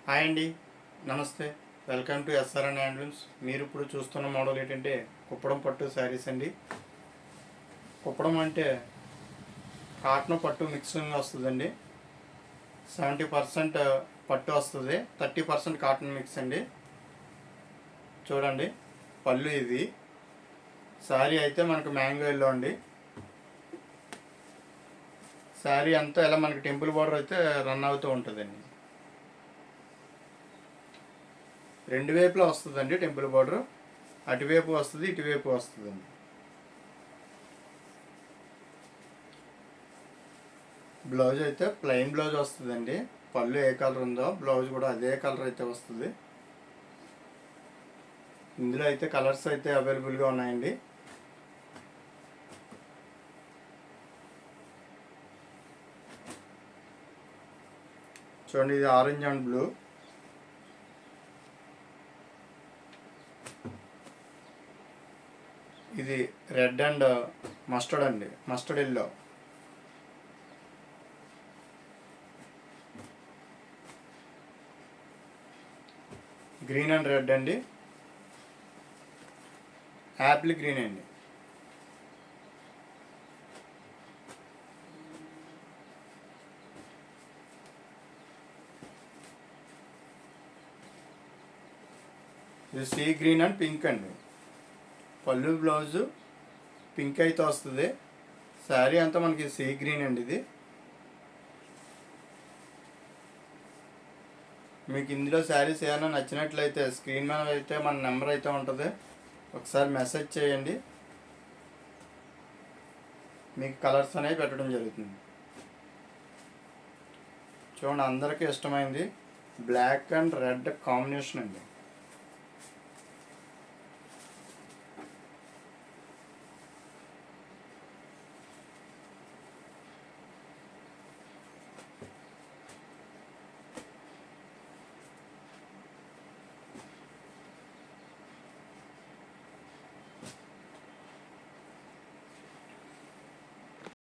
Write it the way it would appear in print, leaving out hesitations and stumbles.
Hi అండి, నమస్తే. Welcome to ఎస్ఆర్ఎన్ handlooms. మీరు ఇప్పుడు చూస్తున్న మోడల్ ఏంటంటే కుప్పడం పట్టు శారీస్ అండి. కుప్పడం అంటే కాటన్ పట్టు మిక్సింగ్ వస్తుందండి. 70% పట్టు వస్తుంది, 30% కాటన్ మిక్స్ అండి. చూడండి, పళ్ళు ఇది. శారీ అయితే మనకు మ్యాంగో ఎల్లో అండి. శారీ అంతా ఇలా మనకి టెంపుల్ బార్డర్ అయితే రన్ అవుతూ ఉంటుందండి. రెండు వైపులా వస్తుందండి టెంపుల్ బార్డర్. అటువైపు వస్తుంది, ఇటువైపు వస్తుందండి. బ్లౌజ్ అయితే ప్లెయిన్ బ్లౌజ్ వస్తుందండి. పళ్ళు ఏ కలర్ ఉందో బ్లౌజ్ కూడా అదే కలర్ అయితే వస్తుంది. ఇందులో అయితే కలర్స్ అయితే అవైలబుల్గా ఉన్నాయండి. చూడండి, ఇది ఆరెంజ్ అండ్ బ్లూ. ఇది రెడ్ అండ్ మస్టర్డ్ అండి, mustard yellow. Green and red అండి, యాపిల్ గ్రీన్ అండి. ఇది సీ గ్రీన్ అండ్ పింక్ అండి. పళ్ళు బ్లౌజు పింక్ అయితే వస్తుంది. శారీ అంతా మనకి సీ గ్రీన్ అండి. ఇది మీకు ఇందులో శారీస్ ఏమైనా నచ్చినట్లయితే స్క్రీన్ మీద అయితే మన నెంబర్ అయితే ఉంటుంది, ఒకసారి మెసేజ్ చేయండి. మీకు కలర్స్ అనేవి పెట్టడం జరుగుతుంది. చూడండి, అందరికీ ఇష్టమైంది బ్లాక్ అండ్ రెడ్ కాంబినేషన్ అండి.